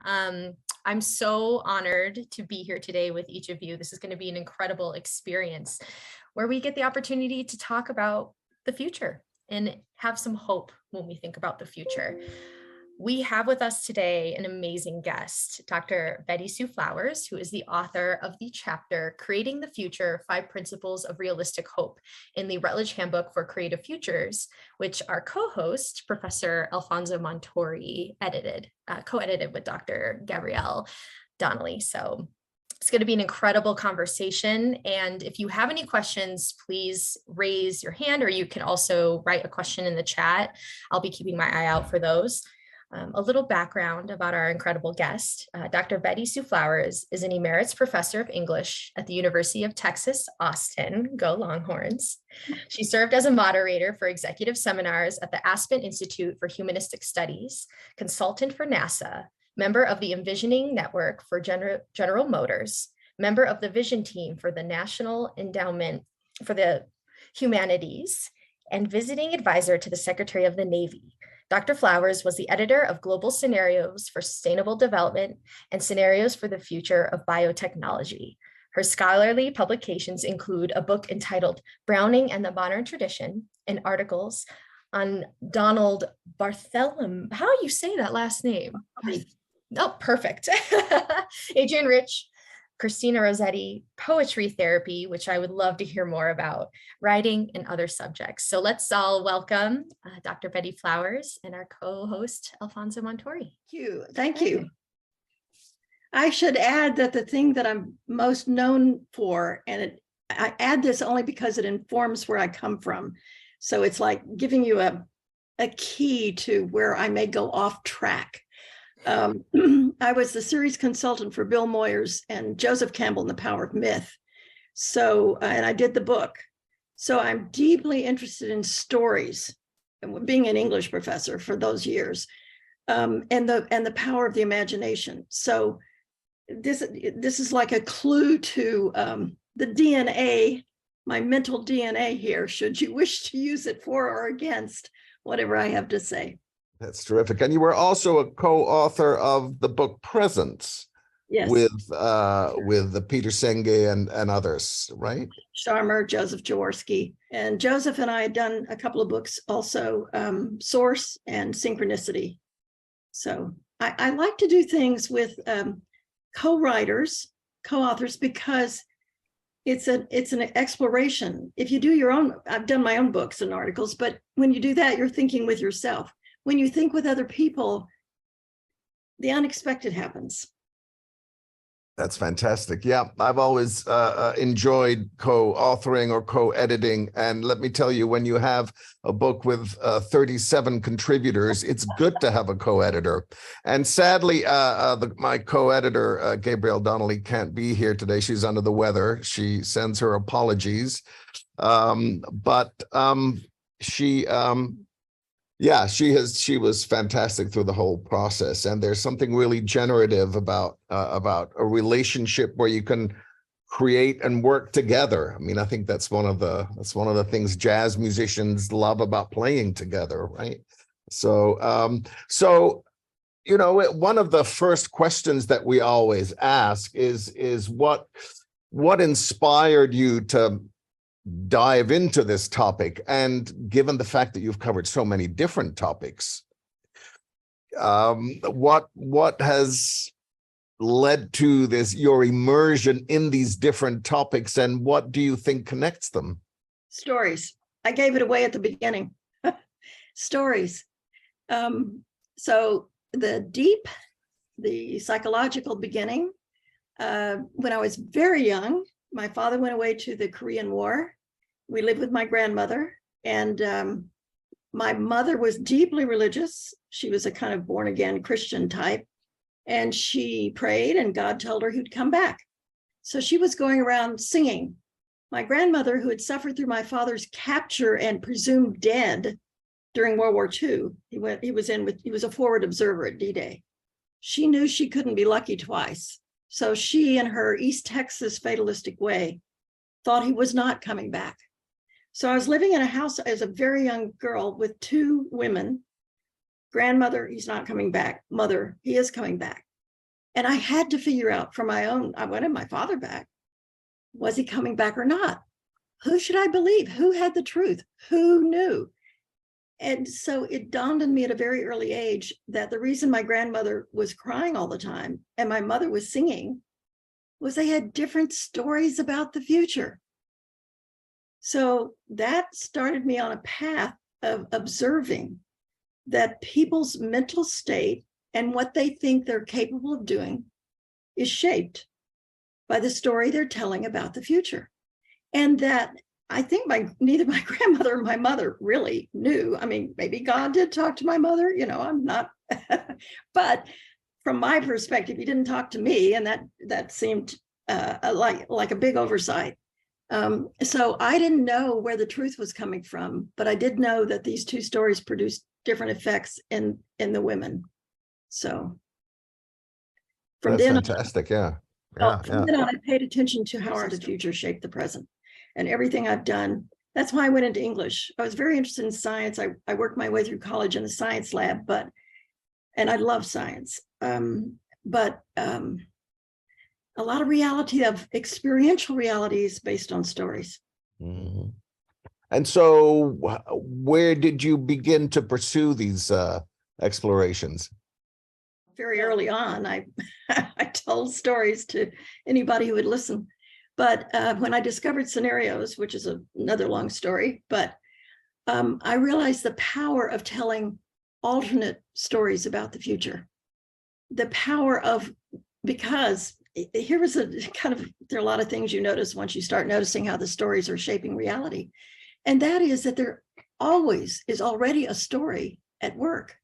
I'm so honored to be here today with each of you. This is going to be an incredible experience where we get the opportunity to talk about the future and have some hope when we think about the future. We have with us today an amazing guest, Dr. Betty Sue Flowers, who is the author of the chapter, Creating the Future, 5 Principles of Realistic Hope in the Routledge Handbook for Creative Futures, which our co-host, Professor Alfonso Montuori, co-edited with Dr. Gabrielle Donnelly. So it's going to be an incredible conversation. And if you have any questions, please raise your hand, or you can also write a question in the chat. I'll be keeping my eye out for those. A little background about our incredible guest. Dr. Betty Sue Flowers is an Emeritus Professor of English at the University of Texas, Austin. Go Longhorns. She served as a moderator for executive seminars at the Aspen Institute for Humanistic Studies, consultant for NASA, member of the Envisioning Network for General Motors, member of the vision team for the National Endowment for the Humanities, and visiting advisor to the Secretary of the Navy. Dr. Flowers was the editor of Global Scenarios for Sustainable Development and Scenarios for the Future of Biotechnology. Her scholarly publications include a book entitled Browning and the Modern Tradition and articles on Donald Barthelme. How do you say that last name? Oh, perfect. Adrienne Rich, Christina Rossetti, poetry therapy, which I would love to hear more about, writing, and other subjects. So let's all welcome Dr. Betty Flowers and our co-host, Alfonso Montuori. Thank you. I should add that the thing that I'm most known for, and I add this only because it informs where I come from. So it's like giving you a key to where I may go off track. I was the series consultant for Bill Moyers and Joseph Campbell in The Power of Myth. So, and I did the book. So I'm deeply interested in stories, being an English professor for those years, and the power of the imagination. So this is like a clue to the DNA, my mental DNA here, should you wish to use it for or against whatever I have to say. That's terrific. And you were also a co-author of the book Presence. Yes. With the Peter Senge and others, right? Sharma, Joseph Jaworski. And Joseph and I had done a couple of books also, Source and Synchronicity. So I like to do things with co-writers, co-authors, because it's an exploration. If you do your own, I've done my own books and articles, but when you do that, you're thinking with yourself. When you think with other people, the unexpected happens. That's fantastic. Yeah, I've always enjoyed co-authoring or co-editing. And let me tell you, when you have a book with 37 contributors, it's good to have a co-editor. And sadly, my co-editor, Gabrielle Donnelly, can't be here today. She's under the weather. She sends her apologies. She was fantastic through the whole process, and there's something really generative about a relationship where you can create and work together. I mean, I think that's one of the things jazz musicians love about playing together, right? So you know, one of the first questions that we always ask is what inspired you to dive into this topic? And given the fact that you've covered so many different topics, what has led to your immersion in these different topics, and what do you think connects them? Stories. I gave it away at the beginning. Stories. So the psychological beginning, when I was very young, my father went away to the Korean War. We lived with my grandmother, and my mother was deeply religious. She was a kind of born-again Christian type, and she prayed, and God told her he'd come back. So she was going around singing. My grandmother, who had suffered through my father's capture and presumed dead during World War II, he was a forward observer at D-Day. She knew she couldn't be lucky twice. So she, in her East Texas fatalistic way, thought he was not coming back. So I was living in a house as a very young girl with 2 women. Grandmother, he's not coming back. Mother, he is coming back. And I had to figure out for my own, I wanted my father back. Was he coming back or not? Who should I believe? Who had the truth? Who knew? And so it dawned on me at a very early age that the reason my grandmother was crying all the time and my mother was singing was they had different stories about the future. So that started me on a path of observing that people's mental state and what they think they're capable of doing is shaped by the story they're telling about the future. And that I think neither my grandmother or my mother really knew. I mean, maybe God did talk to my mother, I'm not, but from my perspective, he didn't talk to me. And that seemed like a big oversight. So I didn't know where the truth was coming from, but I did know that these two stories produced different effects in the women. So from That's then fantastic. Yeah. from then on, I paid attention to how the future shaped the present. And everything I've done, that's why I went into English. I was very interested in science. I worked my way through college in a science lab, and I love science. But a lot of reality, of experiential realities based on stories. Mhm. And so where did you begin to pursue these explorations? Very early on, I told stories to anybody who would listen. But when I discovered scenarios, which is another long story, but I realized the power of telling alternate stories about the future. The power of, because here was there are a lot of things you notice once you start noticing how the stories are shaping reality. And that is that there always is already a story at work.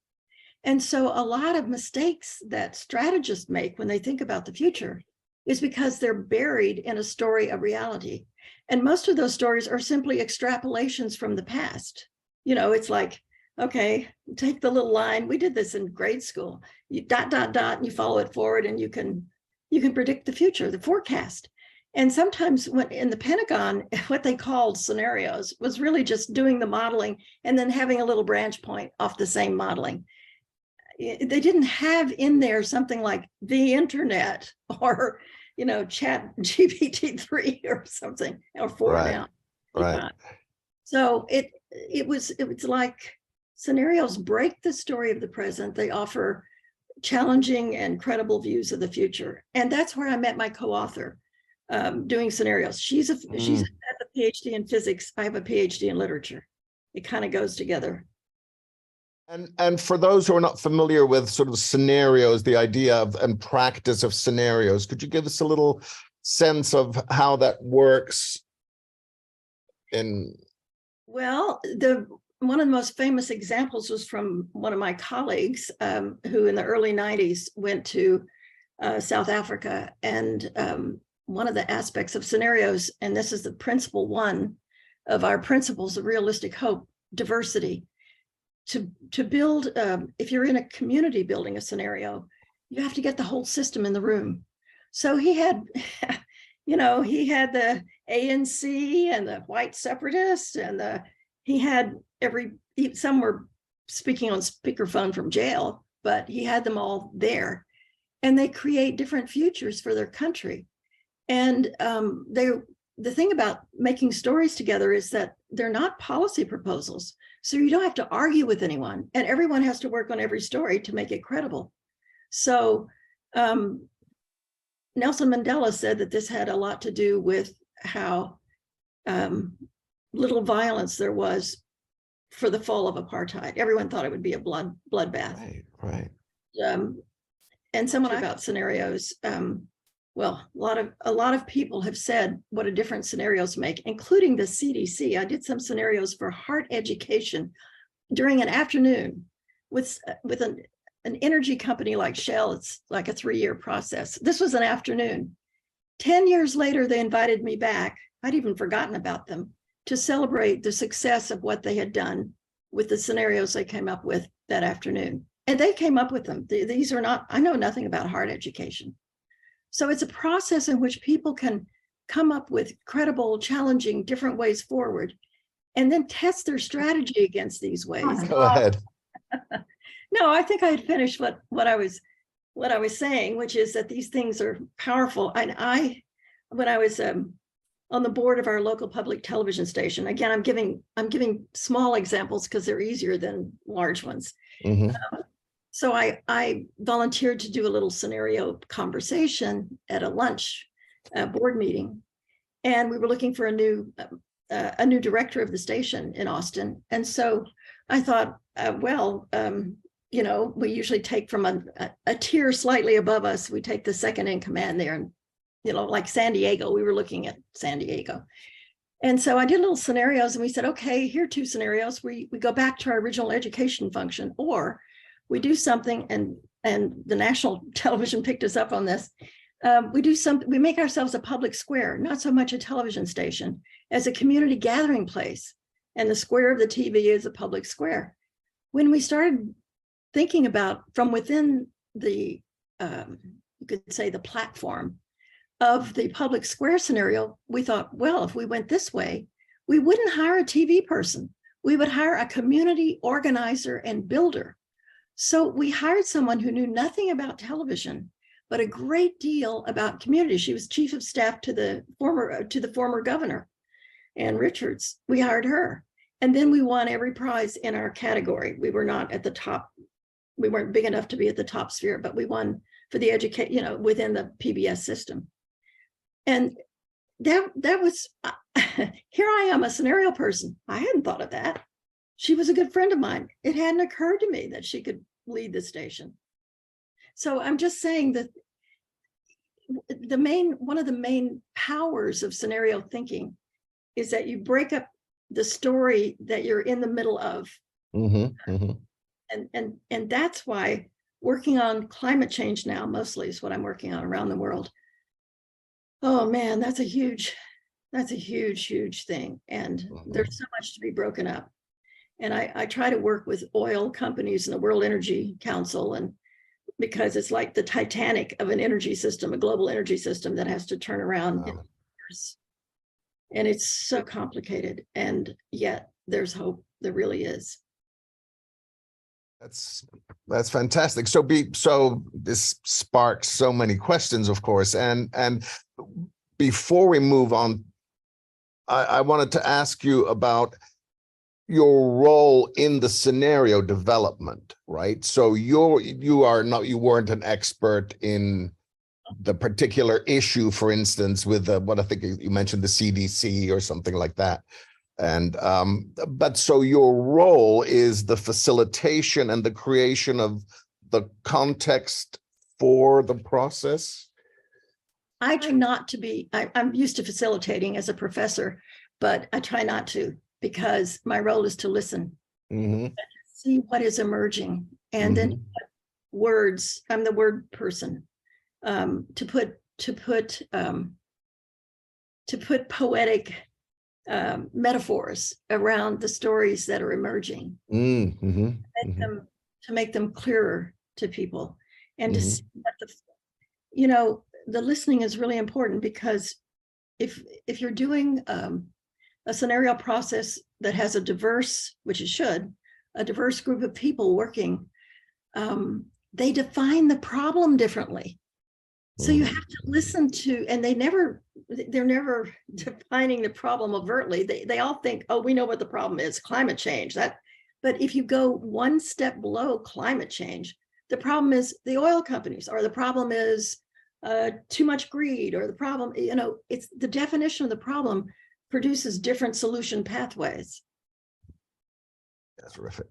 And so a lot of mistakes that strategists make when they think about the future is because they're buried in a story of reality. And most of those stories are simply extrapolations from the past. It's like, okay, take the little line. We did this in grade school. You ... and you follow it forward, and you can predict the future, the forecast. And sometimes when in the Pentagon, what they called scenarios was really just doing the modeling and then having a little branch point off the same modeling. They didn't have in there something like the internet or, chat GPT-3 or something, or 4 now. Right. So it was like scenarios break the story of the present. They offer challenging and credible views of the future. And that's where I met my co-author doing scenarios. She's a PhD in physics. I have a PhD in literature. It kind of goes together. And for those who are not familiar with sort of scenarios, the idea of and practice of scenarios, could you give us a little sense of how that works? Well, one of the most famous examples was from one of my colleagues who in the early 90s went to South Africa. And one of the aspects of scenarios, and this is the principle one of our principles of realistic hope, diversity. To build, if you're in a community building a scenario, you have to get the whole system in the room. So he had, he had the ANC and the white separatists, and he had some were speaking on speakerphone from jail, but he had them all there, and they create different futures for their country. And the thing about making stories together is that they're not policy proposals. So you don't have to argue with anyone, and everyone has to work on every story to make it credible. So Nelson Mandela said that this had a lot to do with how little violence there was for the fall of apartheid. Everyone thought it would be a bloodbath. Right. And someone about scenarios. Well, a lot of people have said what a difference scenarios make, including the CDC. I did some scenarios for heart education during an afternoon with an energy company like Shell. It's like a 3-year process. This was an afternoon. 10 years later, they invited me back. I'd even forgotten about them, to celebrate the success of what they had done with the scenarios they came up with that afternoon. And they came up with them. These are not, I know nothing about heart education. So it's a process in which people can come up with credible, challenging, different ways forward, and then test their strategy against these ways. Go ahead. No, I think I had finished what I was what I was saying, which is that these things are powerful. And when I was on the board of our local public television station, again, I'm giving small examples because they're easier than large ones. Mhm. So I volunteered to do a little scenario conversation at a lunch board meeting, and we were looking for a new director of the station in Austin. And so I thought, we usually take from a tier slightly above us. We take the second in command there, and like San Diego. We were looking at San Diego. And so I did little scenarios, and we said, okay, here are 2 scenarios. We go back to our original education function, or we do something, and the national television picked us up on this. We make ourselves a public square, not so much a television station, as a community gathering place. And the square of the TV is a public square. When we started thinking about from within the, you could say the platform of the public square scenario, we thought, well, if we went this way, we wouldn't hire a TV person. We would hire a community organizer and builder. So we hired someone who knew nothing about television, but a great deal about community. She was chief of staff to the former governor, Ann Richards. We hired her. And then we won every prize in our category. We were not at the top. We weren't big enough to be at the top sphere, but we won for the within the PBS system. And that was, here I am, a scenario person. I hadn't thought of that. She was a good friend of mine. It hadn't occurred to me that she could lead the station. So I'm just saying that one of the main powers of scenario thinking is that you break up the story that you're in the middle of. Mm-hmm, mm-hmm. And that's why working on climate change now mostly is what I'm working on around the world. Oh man, that's a huge thing. And there's so much to be broken up. And I try to work with oil companies and the World Energy Council, and because it's like the Titanic of an energy system, a global energy system that has to turn around. Wow. In years. And it's so complicated, and yet there's hope. There really is. That's fantastic. So this sparks so many questions, of course. And before we move on, I wanted to ask you about your role in the scenario development, right? So you weren't an expert in the particular issue, for instance, with what I think you mentioned, the CDC or something like that. And but so your role is the facilitation and the creation of the context for the process. I try not to be, I'm used to facilitating as a professor, but I try not to, because my role is to listen, see what is emerging, and then words. I'm the word person, to put poetic metaphors around the stories that are emerging, to make them clearer to people, and to see that the listening is really important, because if you're doing a scenario process that has a diverse group of people working, they define the problem differently. So you have to listen to, and they're never defining the problem overtly. They all think, oh, we know what the problem is, climate change. But if you go one step below climate change, the problem is the oil companies, or the problem is too much greed, or the problem, it's the definition of the problem produces different solution pathways. That's terrific.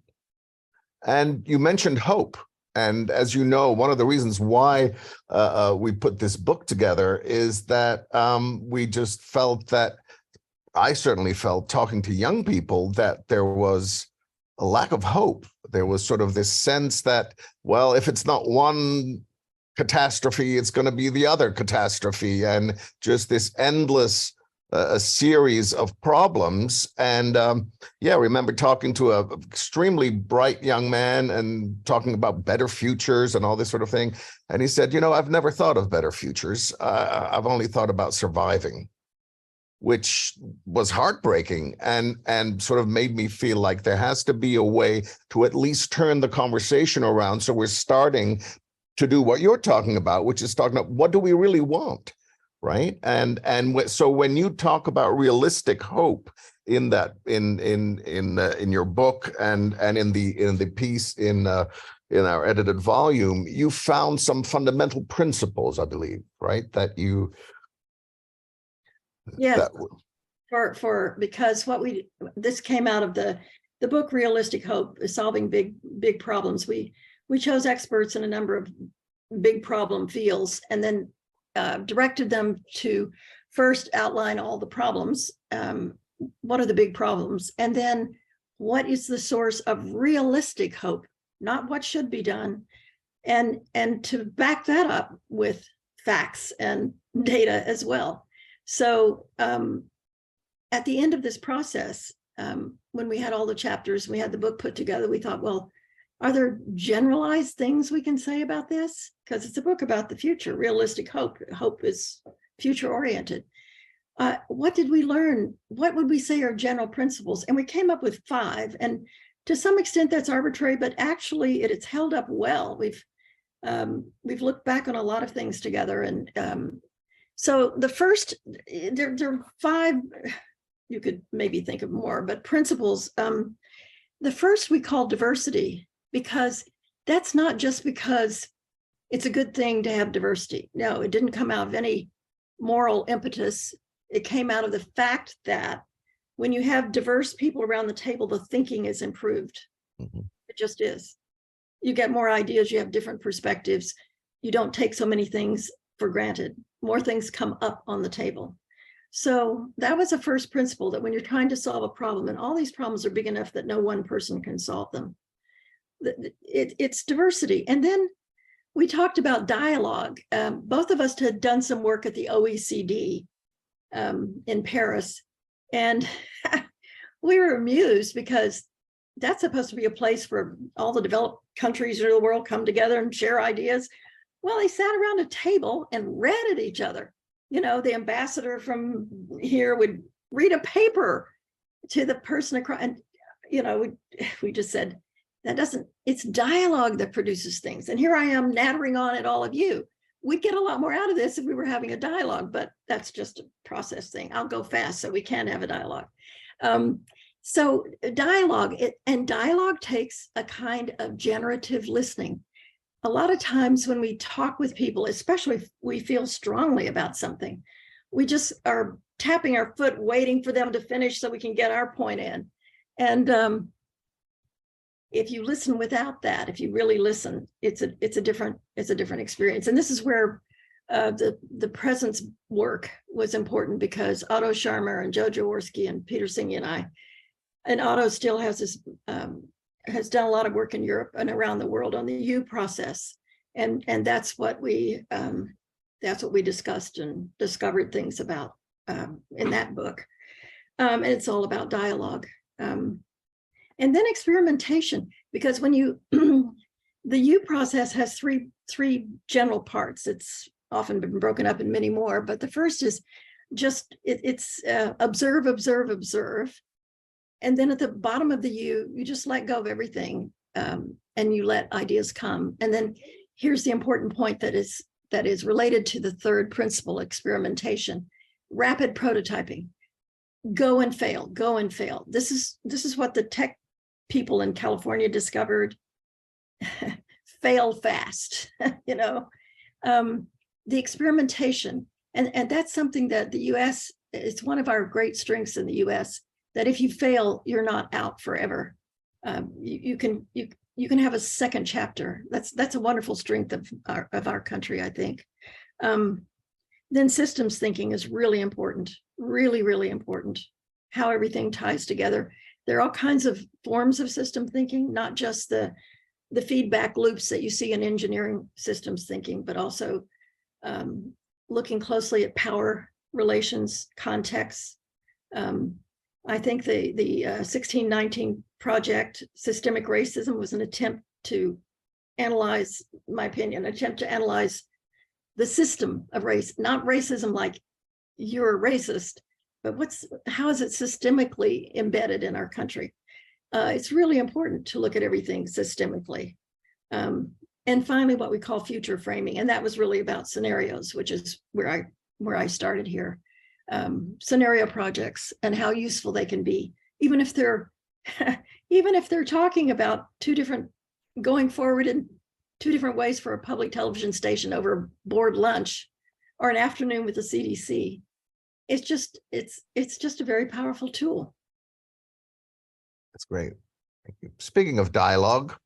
And you mentioned hope. And as you know, one of the reasons why we put this book together is that we just felt that, I certainly felt talking to young people, that there was a lack of hope. There was sort of this sense that, well, if it's not one catastrophe, it's going to be the other catastrophe, and just this endless a series of problems. And I remember talking to an extremely bright young man and talking about better futures and all this sort of thing. And he said, I've never thought of better futures. I've only thought about surviving, which was heartbreaking, and sort of made me feel like there has to be a way to at least turn the conversation around. So we're starting to do what you're talking about, which is talking about what do we really want, right? So when you talk about realistic hope in that in your book and in the piece in our edited volume, you found some fundamental principles, I believe, right? That you yes, because this came out of the book Realistic Hope, is solving big problems. We chose experts in a number of big problem fields, and then directed them to first outline all the problems. What are the big problems? And then what is the source of realistic hope, not what should be done, and to back that up with facts and data as well. So at the end of this process, when we had all the chapters, we had the book put together, we thought, well, are there generalized things we can say about this? Because it's a book about the future, realistic hope. Hope is future oriented. What did we learn? What would we say are general principles? And we came up with 5. And to some extent that's arbitrary, but actually it's held up well. We've looked back on a lot of things together. And so the first, there are 5, you could maybe think of more, but principles. The first we call diversity, because that's not just because it's a good thing to have diversity. No, it didn't come out of any moral impetus. It came out of the fact that when you have diverse people around the table, the thinking is improved. Mm-hmm. It just is. You get more ideas, you have different perspectives. You don't take so many things for granted. More things come up on the table. So that was a first principle, that when you're trying to solve a problem, and all these problems are big enough that no one person can solve them, it's diversity. And then we talked about dialogue. Both of us had done some work at the OECD in Paris, and we were amused because that's supposed to be a place where all the developed countries of the world come together and share ideas. Well, they sat around a table and read at each other. You know, the ambassador from here would read a paper to the person across, and, you know, we just said, it's dialogue that produces things. And here I am nattering on at all of you. We'd get a lot more out of this if we were having a dialogue, but that's just a process thing. I'll go fast, so we can't have a dialogue. So dialogue, and dialogue takes a kind of generative listening. A lot of times when we talk with people, especially if we feel strongly about something, we just are tapping our foot, waiting for them to finish so we can get our point in. And if you listen without that, if you really listen, it's a different experience. And this is where the presence work was important, because Otto Scharmer and Joe Jaworski and Peter Singy and Otto still has done a lot of work in Europe and around the world on the U process, and that's what we discussed and discovered things about in that book, and it's all about dialogue. And then experimentation, because when you, the U process has three general parts. It's often been broken up in many more, but the first is just, it's observe, observe, observe. And then at the bottom of the U, you just let go of everything, and you let ideas come. And then here's the important point that is related to the third principle, experimentation, rapid prototyping. Go and fail, go and fail. This is what the tech people in California discovered. Fail fast, you know. The experimentation, and that's something that the US, it's one of our great strengths in the US, that if you fail, you're not out forever. You can have a second chapter. That's a wonderful strength of our country, I think. Then systems thinking is really important, really, really important. How everything ties together. There are all kinds of forms of system thinking, not just the feedback loops that you see in engineering systems thinking, but also looking closely at power relations, contexts. I think the 1619 project, Systemic Racism, was an attempt to analyze, in my opinion, the system of race, not racism like you're a racist, but how is it systemically embedded in our country? It's really important to look at everything systemically. And finally, what we call future framing. And that was really about scenarios, which is where I started here. Scenario projects and how useful they can be, even if they're talking about going forward in two different ways for a public television station over a board lunch or an afternoon with the CDC. It's just a very powerful tool. That's great. Thank you. Speaking of dialogue,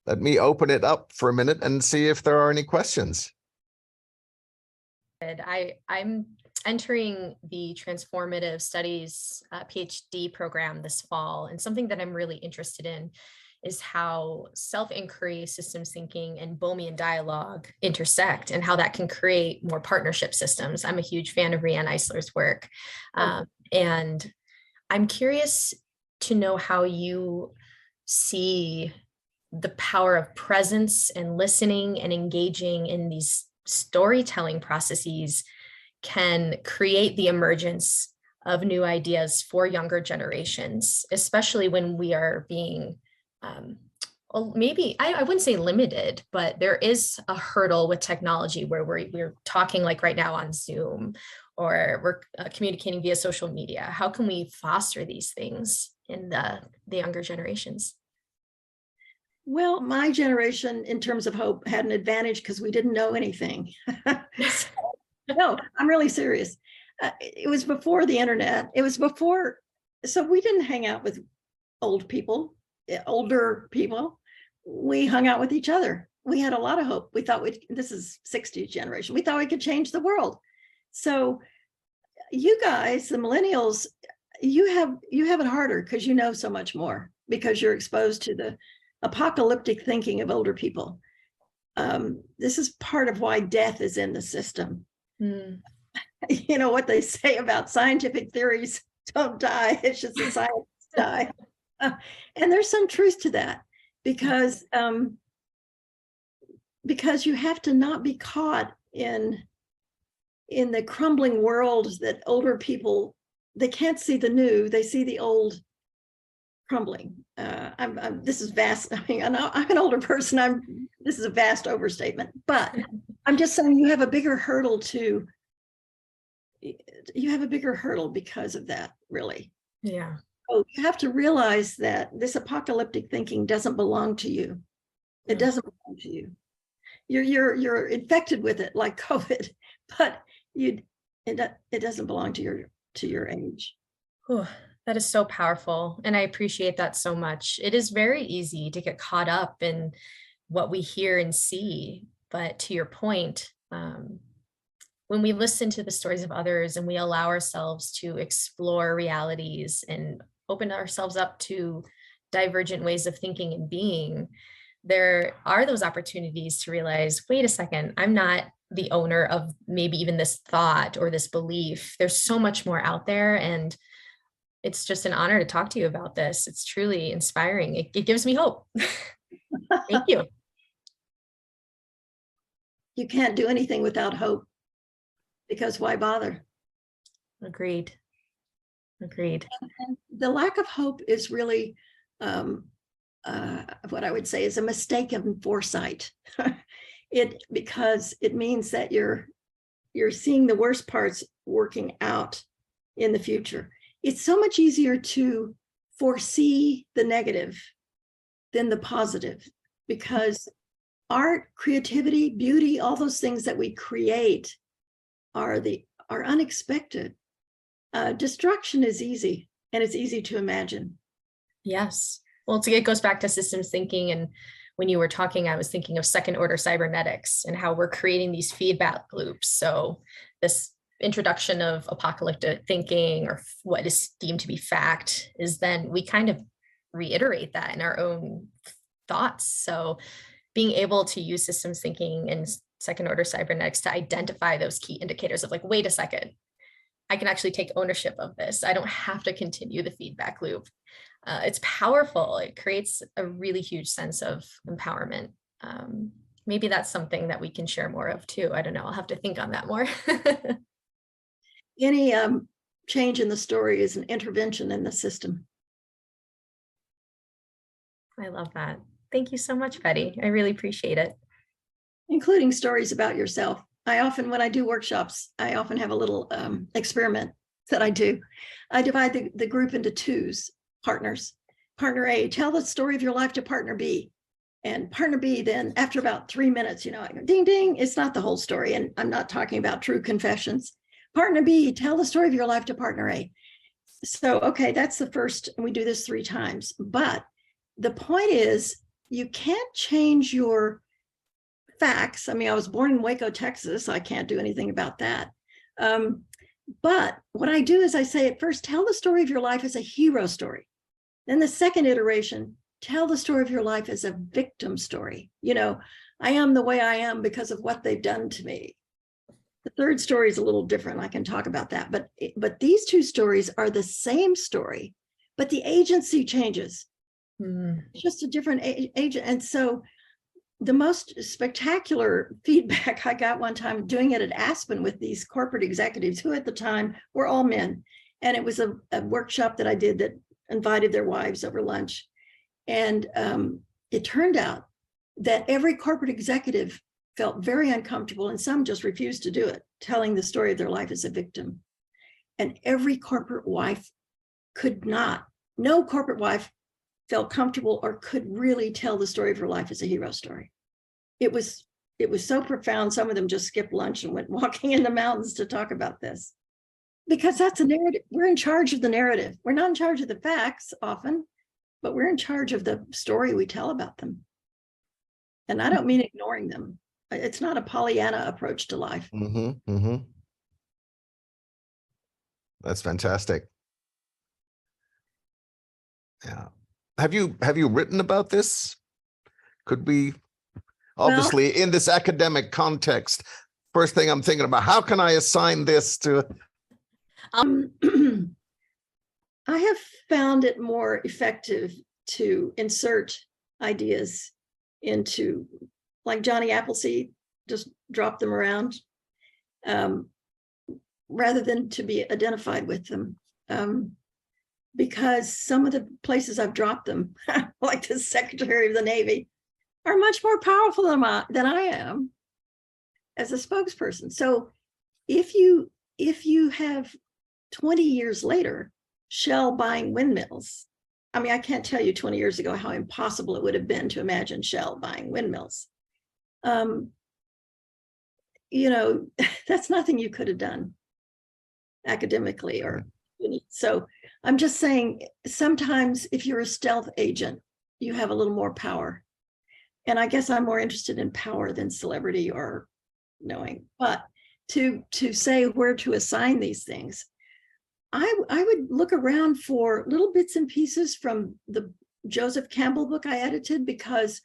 let me open it up for a minute and see if there are any questions. I'm entering the Transformative Studies PhD program this fall, and something that I'm really interested in is how self-inquiry, systems thinking, and Bohmian dialogue intersect, and how that can create more partnership systems. I'm a huge fan of Riane Eisler's work, and I'm curious to know how you see the power of presence and listening and engaging in these storytelling processes can create the emergence of new ideas for younger generations, especially when we are being maybe I wouldn't say limited, but there is a hurdle with technology where we're talking like right now on Zoom, or we're communicating via social media. How can we foster these things in the younger generations? Well, my generation, in terms of hope, had an advantage because we didn't know anything. No, I'm really serious. It was before the internet. It was before, so we didn't hang out with older people. We hung out with each other. We had a lot of hope. We thought this is 60s generation. We thought we could change the world. So you guys, the millennials, you have it harder because you know so much more, because you're exposed to the apocalyptic thinking of older people. This is part of why death is in the system. You know what they say about scientific theories don't die, it's just the scientists die. And there's some truth to that, because you have to not be caught in the crumbling world that older people, they can't see the new, they see the old crumbling. This is vast. I mean, I'm an older person. This is a vast overstatement, but I'm just saying you have a bigger hurdle because of that, really. Yeah. So you have to realize that this apocalyptic thinking doesn't belong to you. It doesn't belong to you. You're infected with it like COVID, but it doesn't belong to your age. Whew, that is so powerful. And I appreciate that so much. It is very easy to get caught up in what we hear and see. But to your point, when we listen to the stories of others and we allow ourselves to explore realities and open ourselves up to divergent ways of thinking and being, there are those opportunities to realize, wait a second, I'm not the owner of maybe even this thought or this belief. There's so much more out there. And it's just an honor to talk to you about this. It's truly inspiring. It gives me hope. Thank you. You can't do anything without hope, because why bother? Agreed. And the lack of hope is really what I would say is a mistaken foresight. Because it means that you're seeing the worst parts working out in the future. It's so much easier to foresee the negative than the positive, because art, creativity, beauty, all those things that we create are unexpected. Destruction is easy, and it's easy to imagine. Yes. Well, it goes back to systems thinking. And when you were talking, I was thinking of second order cybernetics and how we're creating these feedback loops. So this introduction of apocalyptic thinking, or what is deemed to be fact, is then we kind of reiterate that in our own thoughts. So being able to use systems thinking and second order cybernetics to identify those key indicators of like, wait a second, I can actually take ownership of this. I don't have to continue the feedback loop. It's powerful. It creates a really huge sense of empowerment. Maybe that's something that we can share more of too. I don't know. I'll have to think on that more. Any change in the story is an intervention in the system. I love that. Thank you so much, Betty. I really appreciate it. including stories about yourself. I often, when I do workshops, I often have a little experiment that I do. I divide the group into twos, partners. Partner A, tell the story of your life to partner B. And partner B, then after about 3 minutes, I go, ding, ding, it's not the whole story. And I'm not talking about true confessions. Partner B, tell the story of your life to partner A. So, okay, that's the first, and we do this 3 times. But the point is, you can't change your facts. I mean, I was born in Waco, Texas. I can't do anything about that. But what I do is I say at first, tell the story of your life as a hero story. Then the second iteration, tell the story of your life as a victim story. I am the way I am because of what they've done to me. The third story is a little different. I can talk about that. But these 2 stories are the same story, but the agency changes. It's just a different agent. And so the most spectacular feedback I got one time doing it at Aspen with these corporate executives who at the time were all men. And it was a workshop that I did that invited their wives over lunch. And it turned out that every corporate executive felt very uncomfortable, and some just refused to do it, telling the story of their life as a victim. And every corporate wife no corporate wife felt comfortable or could really tell the story of her life as a hero story. It was so profound. Some of them just skipped lunch and went walking in the mountains to talk about this. Because that's a narrative. We're in charge of the narrative. We're not in charge of the facts often, but we're in charge of the story we tell about them. And I don't mean ignoring them. It's not a Pollyanna approach to life. That's fantastic. Yeah. Have you written about this? Could we, obviously, in this academic context, first thing I'm thinking about, how can I assign this to? I have found it more effective to insert ideas into, like Johnny Appleseed, just drop them around, rather than to be identified with them. Because some of the places I've dropped them, like the Secretary of the Navy, are much more powerful than I am as a spokesperson. So if you have 20 years later, Shell buying windmills, I mean, I can't tell you 20 years ago how impossible it would have been to imagine Shell buying windmills. That's nothing you could have done academically or so. I'm just saying, sometimes if you're a stealth agent, you have a little more power. And I guess I'm more interested in power than celebrity or knowing. But to say where to assign these things, I would look around for little bits and pieces from the Joseph Campbell book I edited, because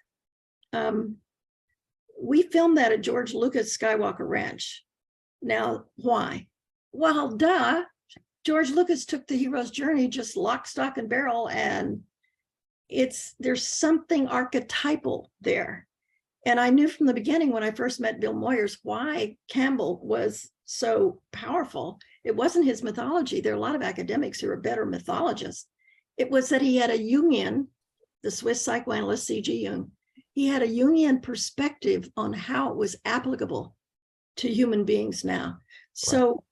we filmed that at George Lucas Skywalker Ranch. Now, why? Well, duh. George Lucas took the hero's journey just lock, stock, and barrel, and there's something archetypal there. And I knew from the beginning when I first met Bill Moyers why Campbell was so powerful. It wasn't his mythology. There are a lot of academics who are better mythologists. It was that he had a Jungian, the Swiss psychoanalyst C.G. Jung, he had a Jungian perspective on how it was applicable to human beings now. So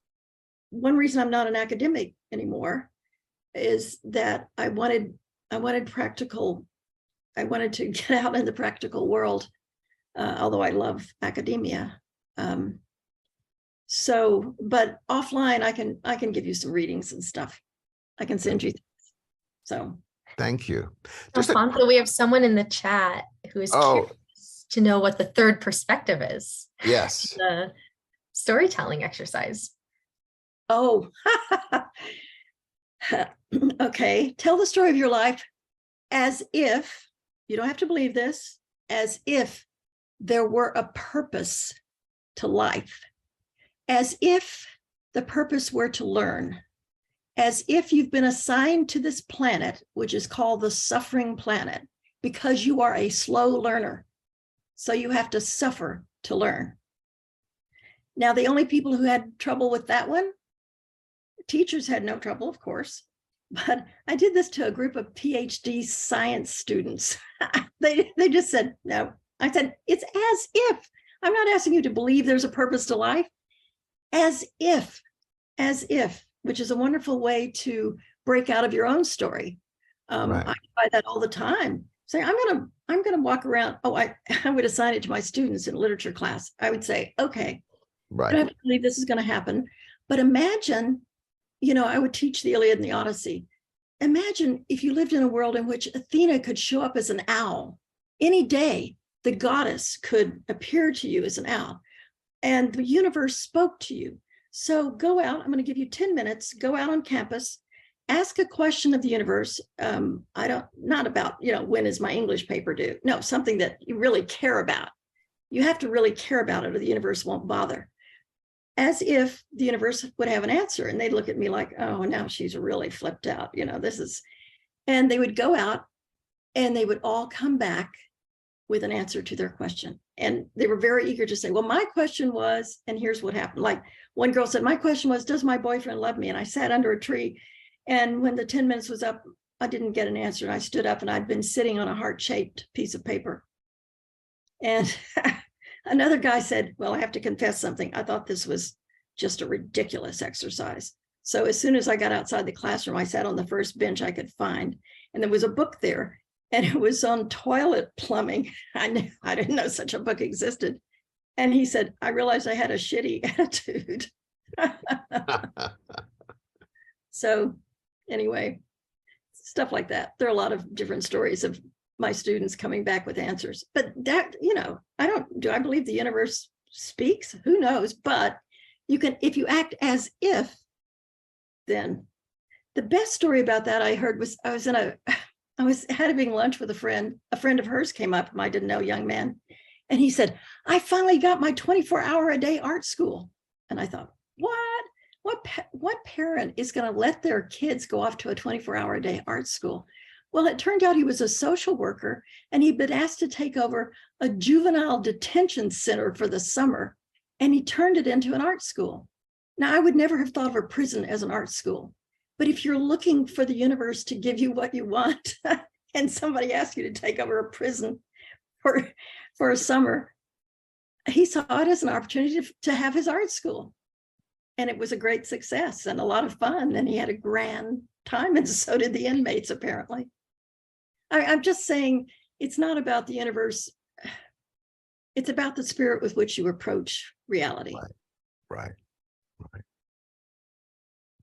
one reason I'm not an academic anymore is that I wanted practical. I wanted to get out in the practical world, although I love academia. But offline, I can give you some readings and stuff. I can send you things. So thank you. Alfonso, we have someone in the chat who is curious to know what the third perspective is. Yes. The storytelling exercise. Oh, okay. Tell the story of your life as if, you don't have to believe this, as if there were a purpose to life, as if the purpose were to learn, as if you've been assigned to this planet, which is called the suffering planet, because you are a slow learner. So you have to suffer to learn. Now, the only people who had trouble with that one, teachers had no trouble, of course, but I did this to a group of PhD science students. They just said, no. I said, it's as if. I'm not asking you to believe there's a purpose to life. As if, which is a wonderful way to break out of your own story. Right. I try that all the time. Say, I'm gonna walk around. Oh, I would assign it to my students in literature class. I would say, okay, I don't Right. have to believe this is going to happen, but imagine, I would teach the Iliad and the Odyssey. Imagine if you lived in a world in which Athena could show up as an owl. Any day, the goddess could appear to you as an owl, and the universe spoke to you. So go out. I'm going to give you 10 minutes. Go out on campus. Ask a question of the universe. Not about, when is my English paper due? No, something that you really care about. You have to really care about it or the universe won't bother. As if the universe would have an answer, and they'd look at me like, oh, now she's really flipped out. And they would go out and they would all come back with an answer to their question. And they were very eager to say, well, my question was, and here's what happened. Like one girl said, my question was, does my boyfriend love me? And I sat under a tree. And when the 10 minutes was up, I didn't get an answer. And I stood up and I'd been sitting on a heart-shaped piece of paper. And another guy said, well, I have to confess something. I thought this was just a ridiculous exercise. So as soon as I got outside the classroom, I sat on the first bench I could find. And there was a book there, and it was on toilet plumbing. I didn't know such a book existed. And he said, I realized I had a shitty attitude. So anyway, stuff like that. There are a lot of different stories of my students coming back with answers. But that, do I believe the universe speaks? Who knows? But you can, if you act as if, then the best story about that I heard was I was having lunch with a friend of hers came up, whom I didn't know, young man. And he said, I finally got my 24-hour-a-day art school. And I thought, what parent is going to let their kids go off to a 24-hour-a-day art school? Well, it turned out he was a social worker, and he'd been asked to take over a juvenile detention center for the summer, and he turned it into an art school. Now, I would never have thought of a prison as an art school, but if you're looking for the universe to give you what you want, and somebody asks you to take over a prison for a summer, he saw it as an opportunity to have his art school. And it was a great success and a lot of fun. And he had a grand time, and so did the inmates, apparently. I'm just saying, it's not about the universe. It's about the spirit with which you approach reality. Right.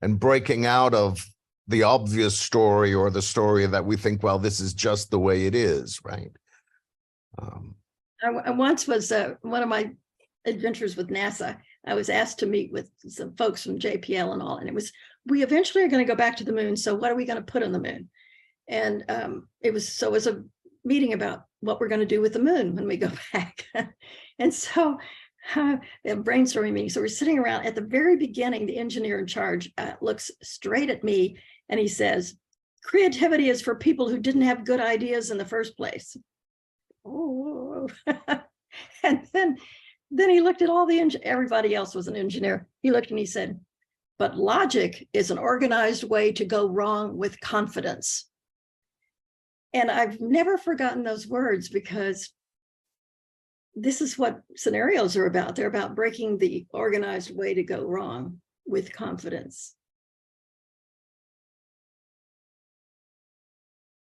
And breaking out of the obvious story or the story that we think, well, this is just the way it is, right? I once was one of my adventures with NASA. I was asked to meet with some folks from JPL and all, and it was, we eventually are going to go back to the moon. So what are we going to put on the moon? And it was a meeting about what we're going to do with the moon when we go back. And so a brainstorming meeting. So we're sitting around. At the very beginning, the engineer in charge looks straight at me and he says, creativity is for people who didn't have good ideas in the first place. Oh, and then he looked at everybody else was an engineer. He looked and he said, but logic is an organized way to go wrong with confidence. And I've never forgotten those words, because this is what scenarios are about. They're about breaking the organized way to go wrong with confidence.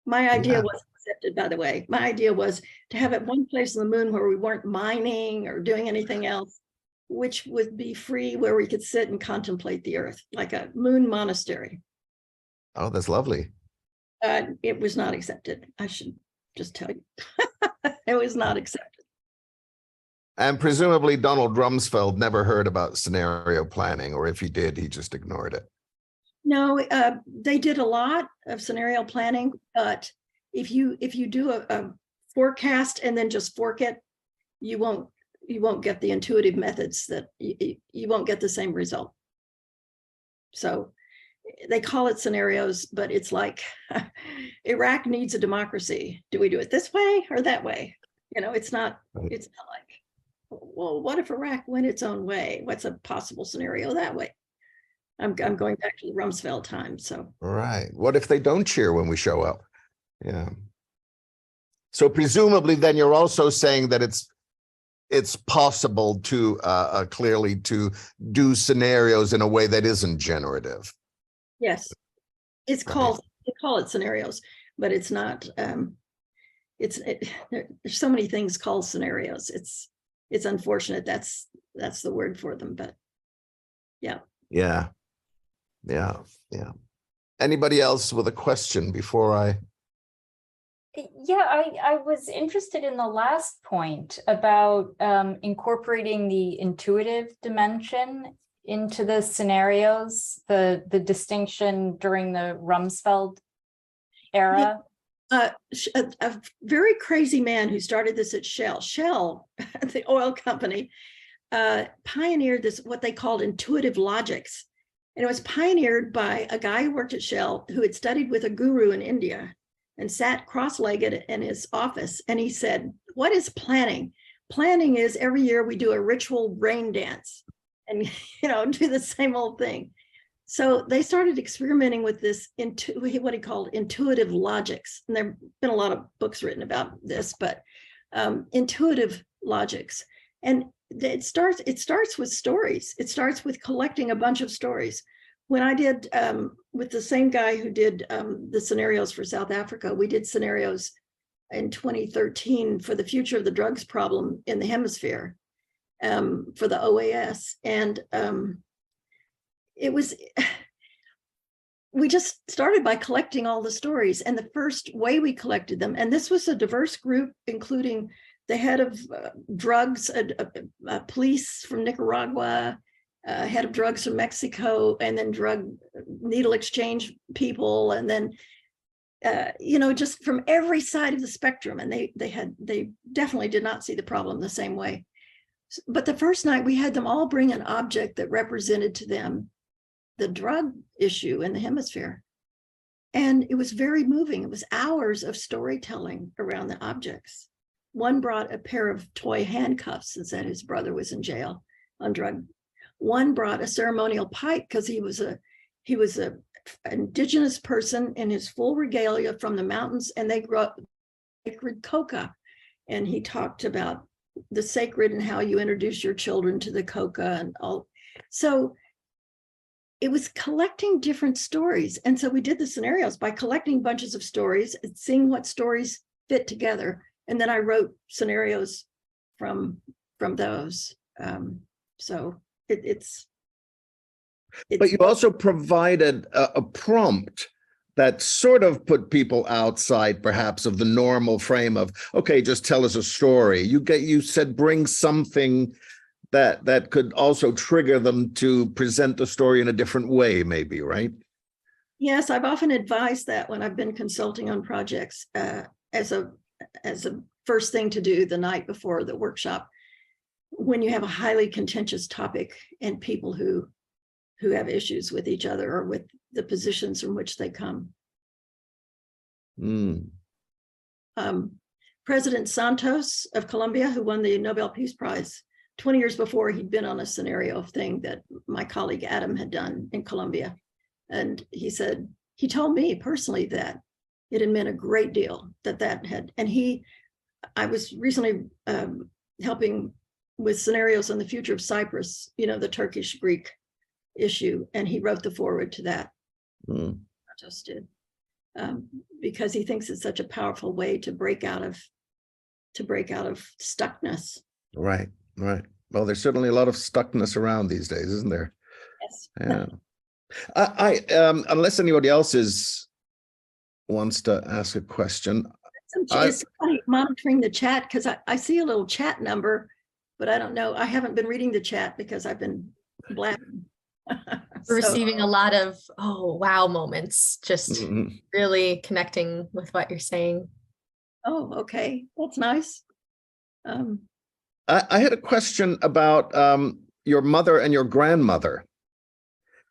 My idea was accepted, by the way. My idea was to have it one place on the moon where we weren't mining or doing anything else, which would be free, where we could sit and contemplate the earth, like a moon monastery. Oh, that's lovely. It was not accepted. I should just tell you. It was not accepted. And presumably Donald Rumsfeld never heard about scenario planning, or if he did, he just ignored it. No, they did a lot of scenario planning, but if you do a forecast and then just fork it, you won't get the intuitive methods, that you won't get the same result. So they call it scenarios, but it's like Iraq needs a democracy. Do we do it this way or that way? It's not like, well, what if Iraq went its own way? What's a possible scenario that way? I'm going back to the Rumsfeld time. So right. What if they don't cheer when we show up? Yeah. So presumably then you're also saying that it's it's possible to clearly to do scenarios in a way that isn't generative. Yes, it's called, they call it scenarios, but it's not. There's so many things called scenarios. It's unfortunate that's the word for them, but yeah. Yeah. Anybody else with a question before I? Yeah, I was interested in the last point about incorporating the intuitive dimension into the scenarios, the distinction during the Rumsfeld era. A very crazy man who started this at Shell. Shell, the oil company, pioneered this, what they called intuitive logics. And it was pioneered by a guy who worked at Shell who had studied with a guru in India and sat cross-legged in his office. And he said, what is planning? Planning is every year we do a ritual rain dance and, do the same old thing. So they started experimenting with this what he called intuitive logics. And there've been a lot of books written about this, but intuitive logics. And it starts with stories. It starts with collecting a bunch of stories. When I did with the same guy who did the scenarios for South Africa, we did scenarios in 2013 for the future of the drugs problem in the hemisphere for the OAS. And we just started by collecting all the stories. And the first way we collected them, and this was a diverse group, including the head of drugs, police from Nicaragua, head of drugs from Mexico, and then drug needle exchange people, and then just from every side of the spectrum. And they definitely did not see the problem the same way. But the first night we had them all bring an object that represented to them the drug issue in the hemisphere. And it was very moving. It was hours of storytelling around the objects. One brought a pair of toy handcuffs and said his brother was in jail on drug. One brought a ceremonial pipe because he was a indigenous person in his full regalia from the mountains, and they grew up sacred coca. And he talked about the sacred and how you introduce your children to the coca and all. So it was collecting different stories. And so we did the scenarios by collecting bunches of stories and seeing what stories fit together. And then I wrote scenarios from those. It's But you also provided a prompt that sort of put people outside perhaps of the normal frame of, okay, just tell us a story. You said bring something that could also trigger them to present the story in a different way, maybe, right? Yes, I've often advised that when I've been consulting on projects as a first thing to do the night before the workshop, when you have a highly contentious topic and people who have issues with each other or with the positions from which they come. President Santos of Colombia, who won the Nobel Peace Prize 20 years before, he'd been on a scenario thing that my colleague Adam had done in Colombia. And he said, he told me personally that it had meant a great deal that had, and I was recently helping with scenarios on the future of Cyprus, the Turkish-Greek issue, and he wrote the foreword to that. I just did, because he thinks it's such a powerful way to break out of stuckness. Right. Well, there's certainly a lot of stuckness around these days, isn't there? Yes. Yeah. I unless anybody else wants to ask a question. Is somebody monitoring the chat? Because I see a little chat number, but I don't know. I haven't been reading the chat because I've been blabbing. We're receiving a lot of, oh, wow moments, just really connecting with what you're saying. Oh, okay. That's nice. I had a question about your mother and your grandmother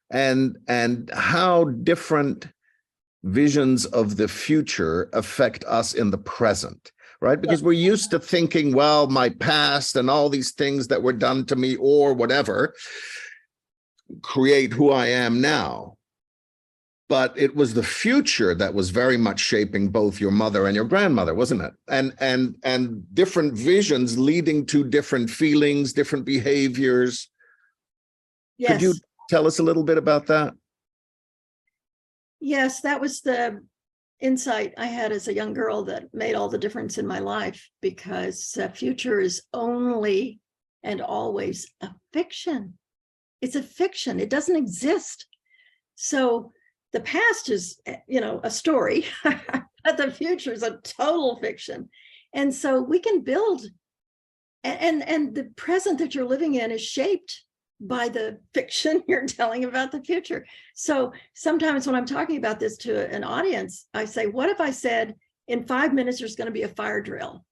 and how different visions of the future affect us in the present, right? Because we're used to thinking, well, my past and all these things that were done to me or whatever create who I am now. but it was the future that was very much shaping both your mother and your grandmother, wasn't it? And different visions leading to different feelings, different behaviors. Yes. Could you tell us a little bit about that? Yes, that was the insight I had as a young girl that made all the difference in my life, because the future is only and always a fiction. It's a fiction. It doesn't exist. So the past is, a story, but the future is a total fiction. And so we can build, and the present that you're living in is shaped by the fiction you're telling about the future. So sometimes when I'm talking about this to an audience, I say, what if I said in 5 minutes, there's going to be a fire drill?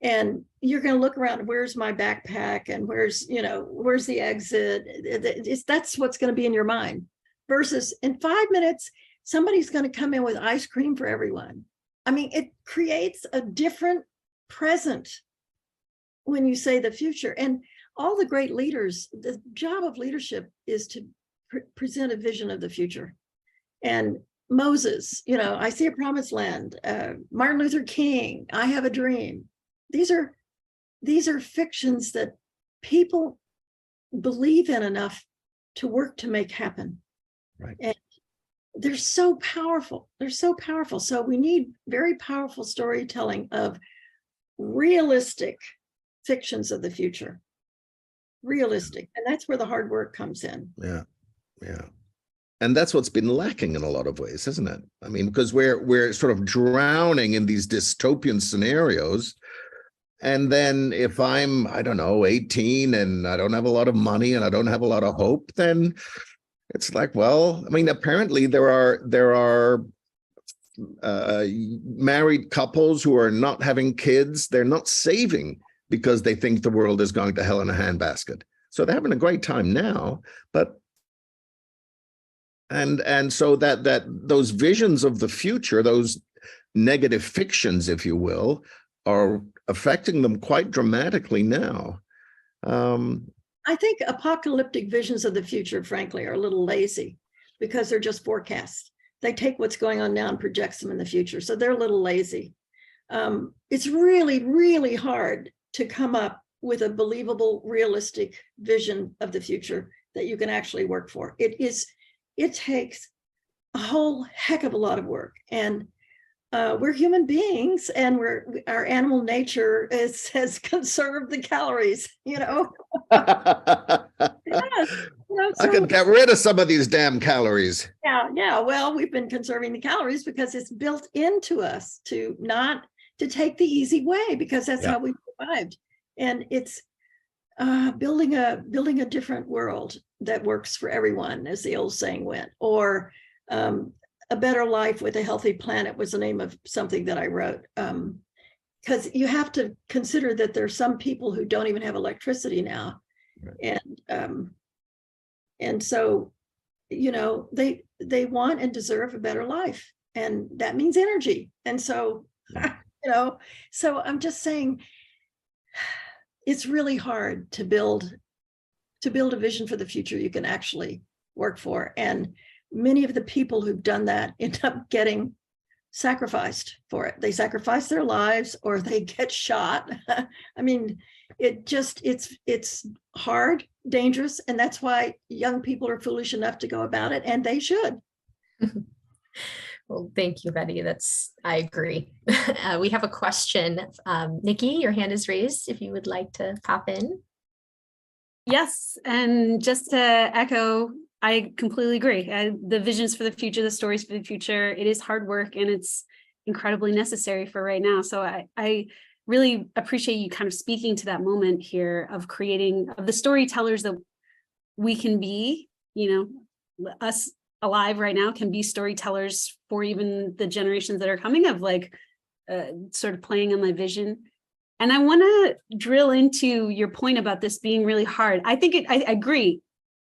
And you're going to look around, where's my backpack? And where's the exit? That's what's going to be in your mind. Versus in 5 minutes, somebody's going to come in with ice cream for everyone. I mean, it creates a different present when you say the future. And all the great leaders, the job of leadership is to present a vision of the future. And Moses, I see a promised land. Martin Luther King, I have a dream. These are fictions that people believe in enough to work to make happen. Right. And they're so powerful. They're so powerful. So we need very powerful storytelling of realistic fictions of the future. Realistic. And that's where the hard work comes in. Yeah. And that's what's been lacking in a lot of ways, isn't it? I mean, because we're sort of drowning in these dystopian scenarios. And then if I'm, 18 and I don't have a lot of money and I don't have a lot of hope, then it's like, well, I mean, apparently there are married couples who are not having kids. They're not saving because they think the world is going to hell in a handbasket. So they're having a great time now, but and so that those visions of the future, those negative fictions, if you will, are affecting them quite dramatically now. I think apocalyptic visions of the future, frankly, are a little lazy because they're just forecasts. They take what's going on now and projects them in the future. So they're a little lazy. It's really, really hard to come up with a believable, realistic vision of the future that you can actually work for. It takes a whole heck of a lot of work. And we're human beings, and our animal nature has conserved the calories, Yes, I can get rid of some of these damn calories. Yeah. Well, we've been conserving the calories because it's built into us to take the easy way, because that's how we survived. And it's building a different world that works for everyone, as the old saying went, or a better life with a healthy planet was the name of something that I wrote. Because you have to consider that there's some people who don't even have electricity now. Right. And so, they want and deserve a better life. And that means energy. And so, so I'm just saying, it's really hard to build a vision for the future you can actually work for. And many of the people who've done that end up getting sacrificed for it. They sacrifice their lives or they get shot. I mean, it's hard, dangerous, and that's why young people are foolish enough to go about it, and they should. Well, thank you, Betty. I agree. We have a question. Nikki, your hand is raised if you would like to pop in. Yes, and just to echo, I completely agree. The visions for the future, the stories for the future, it is hard work and it's incredibly necessary for right now. So I really appreciate you kind of speaking to that moment here of creating of the storytellers that we can be, us alive right now can be storytellers for even the generations that are coming, of sort of playing on my vision. And I want to drill into your point about this being really hard. I agree.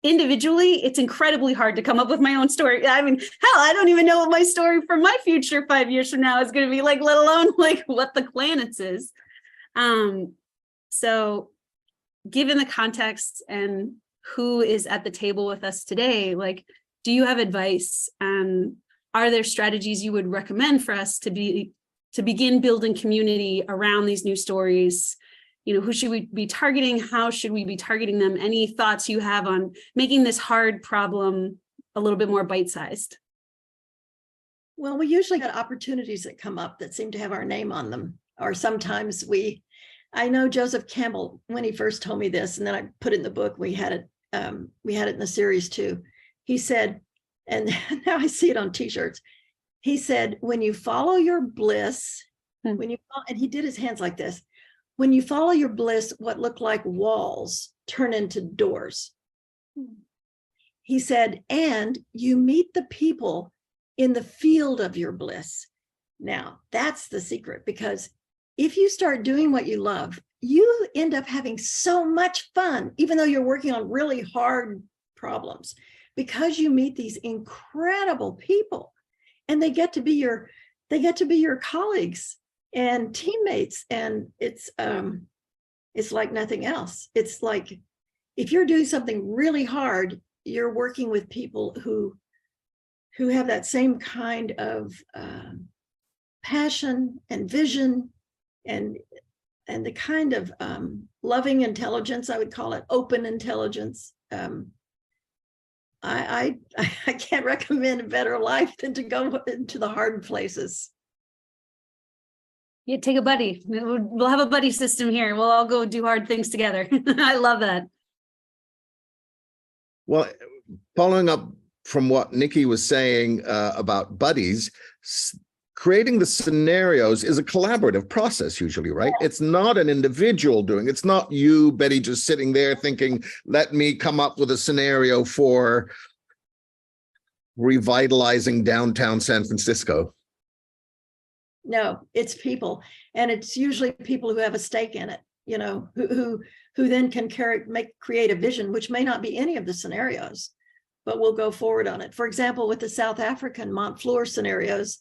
Individually, it's incredibly hard to come up with my own story. I mean, hell, I don't even know what my story for my future 5 years from now is going to be like, let alone what the planets is. So given the context and who is at the table with us today, do you have advice on are there strategies you would recommend for us to begin building community around these new stories? Who should we be targeting? How should we be targeting them? Any thoughts you have on making this hard problem a little bit more bite-sized? Well, we usually get opportunities that come up that seem to have our name on them. Or sometimes I know Joseph Campbell, when he first told me this, and then I put it in the book, we had it in the series too. He said, and now I see it on t-shirts. He said, when you follow your bliss, and he did his hands like this, when you follow your bliss, what look like walls turn into doors. He said, and you meet the people in the field of your bliss. Now, that's the secret, because if you start doing what you love, you end up having so much fun, even though you're working on really hard problems, because you meet these incredible people, and they get to be your colleagues and teammates, and it's like nothing else. It's like if you're doing something really hard, you're working with people who have that same kind of passion and vision and the kind of loving intelligence, I would call it, open intelligence. I can't recommend a better life than to go into the hard places. Yeah, take a buddy. We'll have a buddy system here. We'll all go do hard things together. I love that. Well, following up from what Nikki was saying about buddies, creating the scenarios is a collaborative process usually, right? It's not an individual doing. It's not you, Betty, just sitting there thinking, let me come up with a scenario for revitalizing downtown San Francisco. No, it's people, and it's usually people who have a stake in it, who then can create a vision, which may not be any of the scenarios, but we'll go forward on it. For example, with the South African Montfleur scenarios,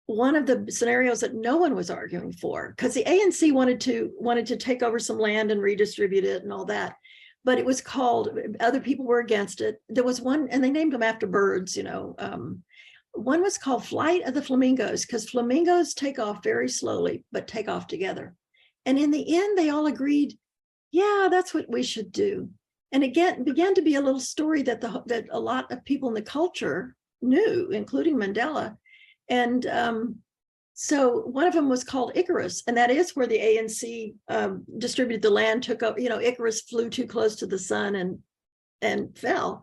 one of the scenarios that no one was arguing for, because the ANC wanted to take over some land and redistribute it and all that, but it was called, other people were against it. There was one, and they named them after birds, one was called Flight of the Flamingos, because flamingos take off very slowly, but take off together. And in the end, they all agreed, yeah, that's what we should do. And again, began to be a little story that a lot of people in the culture knew, including Mandela. And so one of them was called Icarus, and that is where the ANC distributed the land, took up, Icarus flew too close to the sun and fell.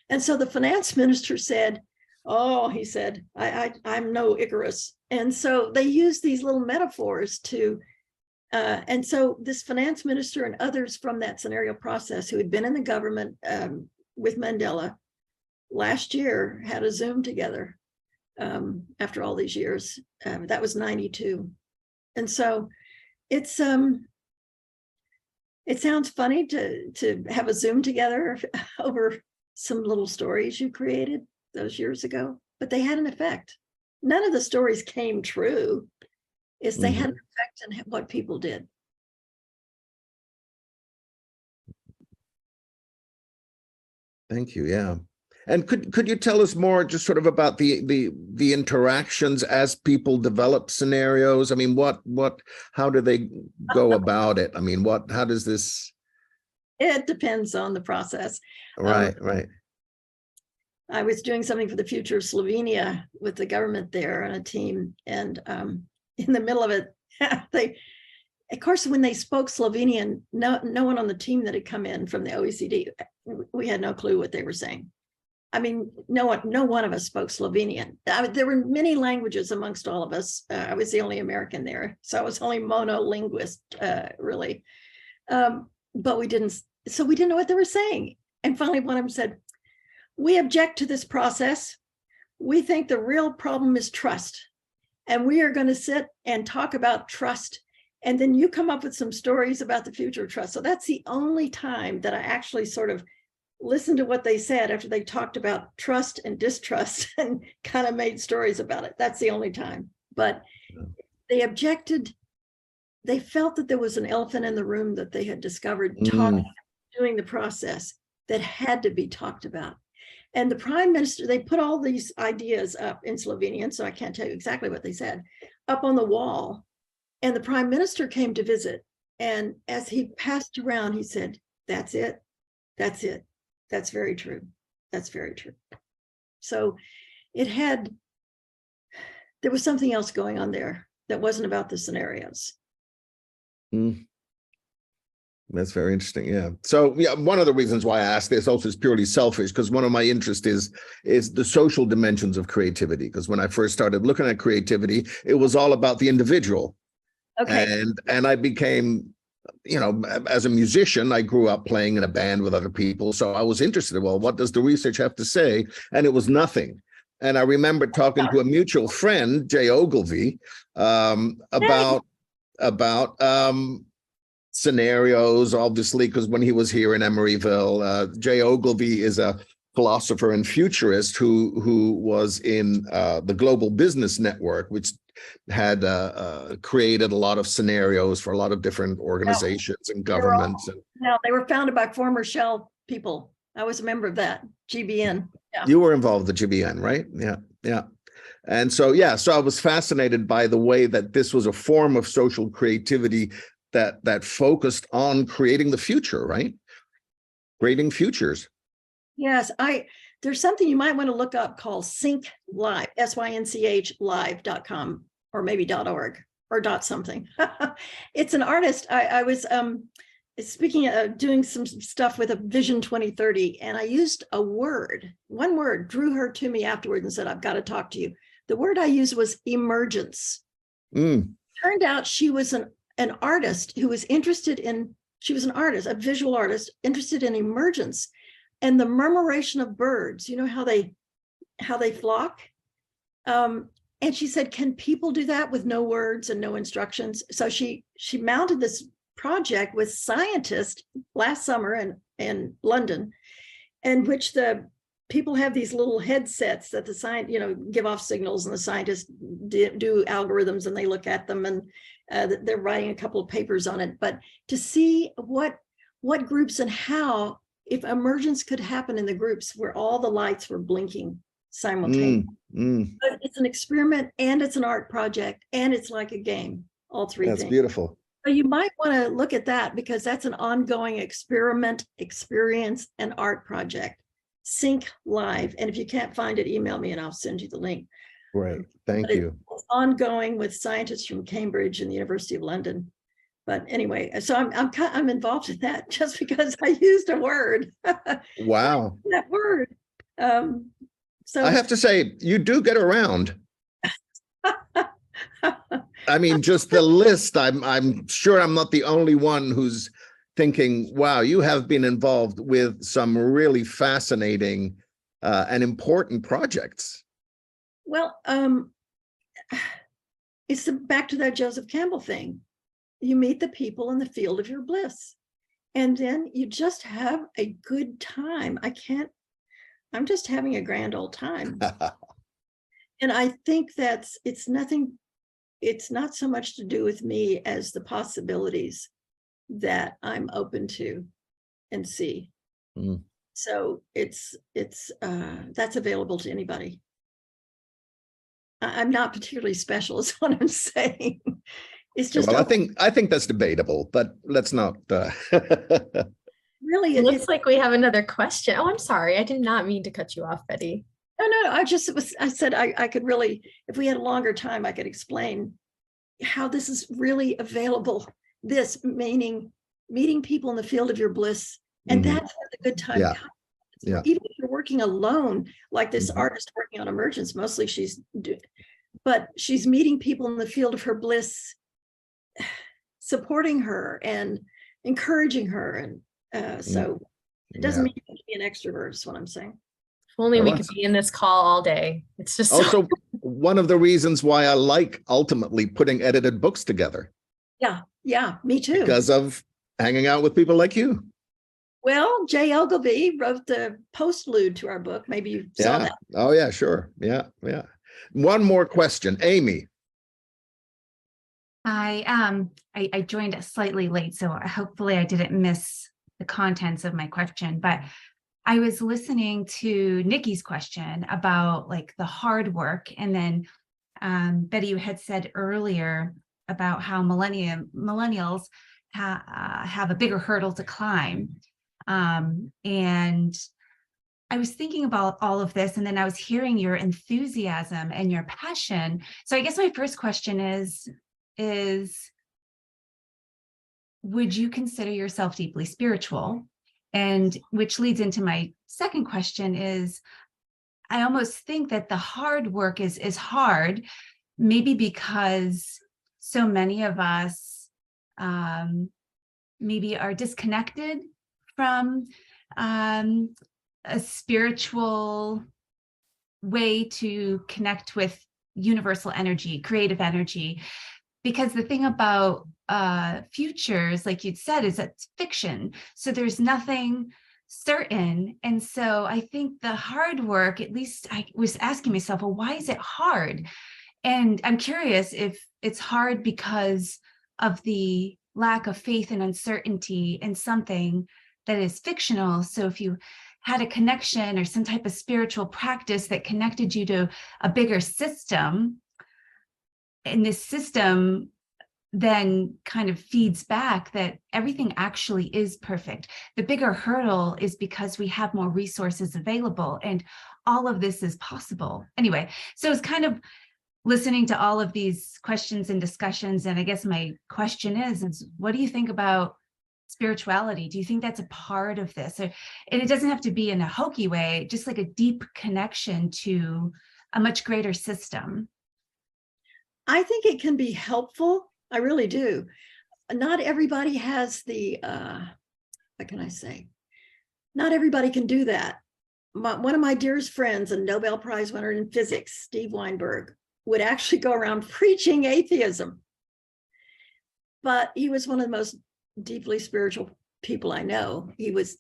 And so the finance minister said, oh, he said, I'm no Icarus. And so they used these little metaphors to, and so this finance minister and others from that scenario process who had been in the government with Mandela last year had a Zoom together after all these years. That was 92. And so it sounds funny to have a Zoom together over some little stories you created those years ago, but they had an effect. None of the stories came true. They had an effect on what people did. Thank you. Yeah. And could you tell us more just sort of about the interactions as people develop scenarios? I mean, how do they go about it? I mean, how does this? It depends on the process. Right. I was doing something for the future of Slovenia with the government there on a team. And in the middle of it, of course, when they spoke Slovenian, no one on the team that had come in from the OECD, we had no clue what they were saying. I mean, no one of us spoke Slovenian. There were many languages amongst all of us. I was the only American there, so I was only monolinguist, really. But we didn't know what they were saying. And finally, one of them said, we object to this process. We think the real problem is trust. And we are going to sit and talk about trust. And then you come up with some stories about the future of trust. So that's the only time that I actually sort of listened to what they said after they talked about trust and distrust and kind of made stories about it. That's the only time. But they objected. They felt that there was an elephant in the room that they had discovered doing the process that had to be talked about. And the prime minister, they put all these ideas up in Slovenian, so I can't tell you exactly what they said, up on the wall. And the prime minister came to visit. And as he passed around, he said, "That's it. That's it. That's very true. That's very true." So there was something else going on there that wasn't about the scenarios. That's very interesting. Yeah. So yeah, one of the reasons why I asked this also is purely selfish, because one of my interests is the social dimensions of creativity. Because when I first started looking at creativity, it was all about the individual. Okay. And I became, as a musician, I grew up playing in a band with other people. So I was interested in, well, what does the research have to say? And it was nothing. And I remember talking to a mutual friend, Jay Ogilvy, about scenarios, obviously, because when he was here in Emeryville, Jay Ogilvy is a philosopher and futurist who was in the Global Business Network, which had created a lot of scenarios for a lot of different organizations and governments. No, they were founded by former Shell people. I was a member of that, GBN. Yeah. You were involved with GBN, right? Yeah, yeah. And so, so I was fascinated by the way that this was a form of social creativity that focused on creating the future, right? Creating futures. Yes, there's something you might want to look up called Sync Live, SYNCH live.com, or maybe .org or .something. It's an artist. I was speaking of doing some stuff with a Vision 2030, and I used one word, drew her to me afterward and said, "I've got to talk to you." The word I used was emergence. Turned out she was an artist who was she was an artist, a visual artist, interested in emergence and the murmuration of birds. You know how they flock? And she said, "Can people do that with no words and no instructions?" So she mounted this project with scientists last summer in London, in which the people have these little headsets that give off signals, and the scientists do algorithms, and they look at them, and they're writing a couple of papers on it. But to see what groups and how, if emergence could happen in the groups where all the lights were blinking simultaneously. But it's an experiment, and it's an art project, and it's like a game, all three things. That's beautiful. So you might want to look at that, because that's an ongoing experiment, experience, and art project. Sync Live. And if you can't find it, email me and I'll send you the link. Great. Thank you. It's ongoing with scientists from Cambridge and the University of London. But anyway, so I'm involved in that just because I used a word. Wow. That word. So I have to say, you do get around. I mean, just the list. I'm sure I'm not the only one who's thinking, wow, you have been involved with some really fascinating and important projects. Well, it's back to that Joseph Campbell thing. You meet the people in the field of your bliss, and then you just have a good time. I'm just having a grand old time. And I think it's not so much to do with me as the possibilities that I'm open to and see. So it's that's available to anybody. I'm not particularly special, is what I'm saying. It's just, well, I think that's debatable, but let's not. Really, it looks like we have another question. Oh, I'm sorry. I did not mean to cut you off, Betty. No. I said I could really, if we had a longer time, I could explain how this is really available. This meaning meeting people in the field of your bliss, and that's where the good time comes. Yeah. Even if you're working alone, like this artist working on emergence, mostly but she's meeting people in the field of her bliss, supporting her and encouraging her. And so it doesn't mean you have to be an extrovert, is what I'm saying. If only we could be in this call all day. It's just also one of the reasons why I like ultimately putting edited books together. Yeah, me too. Because of hanging out with people like you. Well, Jay Ogilvy wrote the postlude to our book. Maybe you saw that. Oh, yeah, sure. Yeah. One more question. Amy. I joined slightly late, so hopefully I didn't miss the contents of my question. But I was listening to Nikki's question about like the hard work, and then Betty, you had said earlier about how millennials have a bigger hurdle to climb. And I was thinking about all of this, and then I was hearing your enthusiasm and your passion. So I guess my first question is would you consider yourself deeply spiritual? And which leads into my second question is, I almost think that the hard work is hard, maybe because so many of us maybe are disconnected from a spiritual way to connect with universal energy, creative energy. Because the thing about futures, like you'd said, is that it's fiction. So there's nothing certain. And so I think the hard work, at least I was asking myself, well, why is it hard? And I'm curious if it's hard because of the lack of faith and uncertainty in something that is fictional. So if you had a connection or some type of spiritual practice that connected you to a bigger system, and this system then kind of feeds back that everything actually is perfect. The bigger hurdle is because we have more resources available, and all of this is possible. Anyway, so it's kind of listening to all of these questions and discussions. And I guess my question is what do you think about spirituality? Do you think that's a part of this? And it doesn't have to be in a hokey way, just like a deep connection to a much greater system. I think it can be helpful. I really do. Not everybody has the, what can I say? Not everybody can do that. One of my dearest friends, a Nobel Prize winner in physics, Steve Weinberg, would actually go around preaching atheism. But he was one of the most deeply spiritual people I know. He was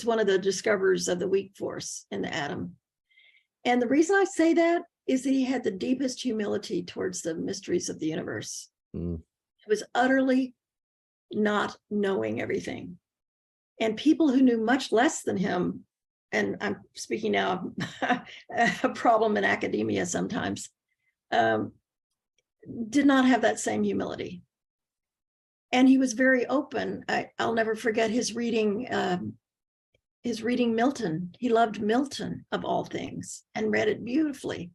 one of the discoverers of the weak force in the atom. And the reason I say that is that he had the deepest humility towards the mysteries of the universe. He was utterly not knowing everything. And people who knew much less than him, and I'm speaking now of a problem in academia sometimes, did not have that same humility. And he was very open. I'll never forget his reading Milton. He loved Milton of all things and read it beautifully,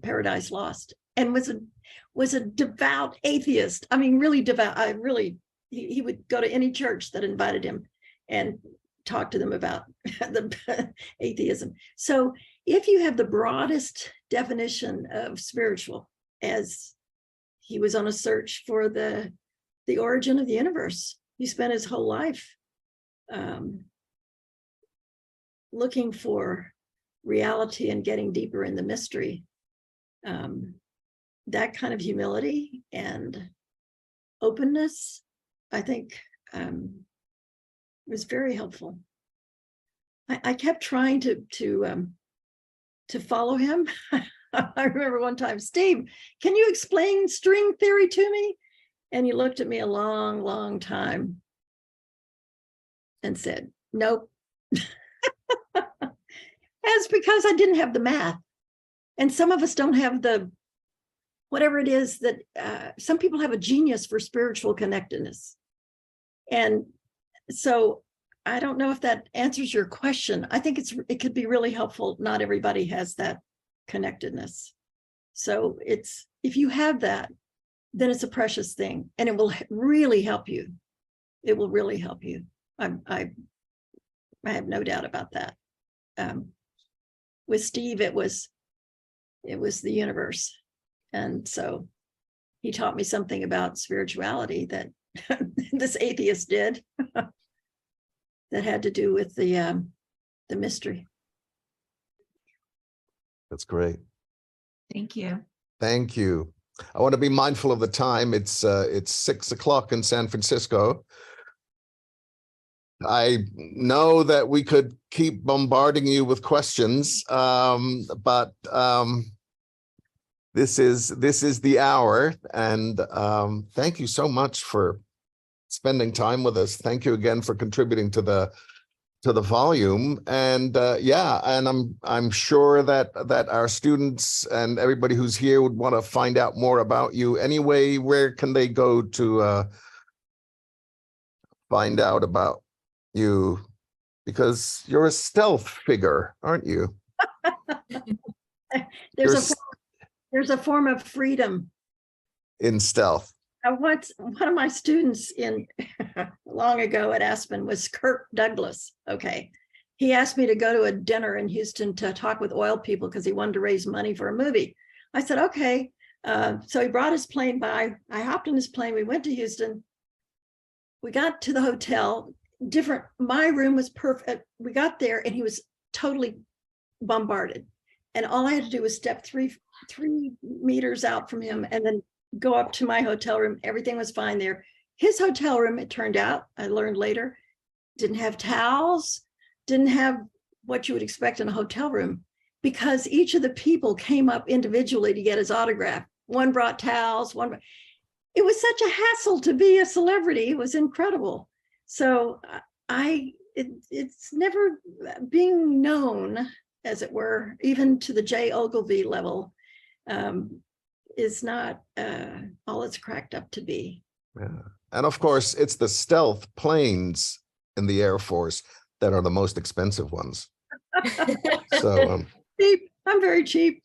Paradise Lost, and was a devout atheist. I mean, really devout. He would go to any church that invited him and talk to them about the atheism. So if you have the broadest definition of spiritual, as he was on a search for the origin of the universe, he spent his whole life looking for reality and getting deeper in the mystery. That kind of humility and openness, I think, was very helpful. I kept trying to follow him. I remember one time, Steve, can you explain string theory to me? And he looked at me a long, long time and said, nope. That's because I didn't have the math. And some of us don't have the, whatever it is that some people have a genius for spiritual connectedness. And so I don't know if that answers your question. I think it could be really helpful. Not everybody has that connectedness. So if you have that, then it's a precious thing, and it will really help you. It will really help you. I have no doubt about that. With Steve, it was the universe. And so he taught me something about spirituality that this atheist did that had to do with the mystery. That's great. Thank you. Thank you. I want to be mindful of the time. It's 6 o'clock in San Francisco. I know that we could keep bombarding you with questions, but this is the hour. And thank you so much for spending time with us. Thank you again for contributing to the to the volume. And yeah, and I'm sure that our students and everybody who's here would want to find out more about you. Anyway, where can they go to find out about you? Because you're a stealth figure, aren't you? There's a form of freedom in stealth. One of my students in long ago at Aspen was Kirk Douglas. Okay. He asked me to go to a dinner in Houston to talk with oil people because he wanted to raise money for a movie. I said, okay. So he brought his plane by. I hopped in his plane. We went to Houston. We got to the hotel. My room was perfect. We got there and he was totally bombarded. And all I had to do was step three meters out from him and then go up to my hotel room. Everything was fine there. His hotel room, it turned out, I learned later, didn't have towels, didn't have what you would expect in a hotel room, because each of the people came up individually to get his autograph. One brought towels, it was such a hassle to be a celebrity. It was incredible. So it's never being known, as it were, even to the J. Ogilvy level, is not all it's cracked up to be. Yeah. And of course, it's the stealth planes in the Air Force that are the most expensive ones. So cheap. I'm very cheap.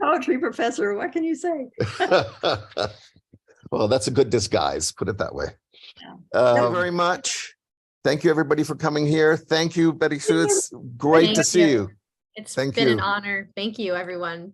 Poetry professor, what can you say? Well, that's a good disguise, put it that way. Yeah. Very much. Thank you, everybody, for coming here. Thank you, Betty Sue. It's great to see you. It's Thank been you. an honor. Thank you, everyone.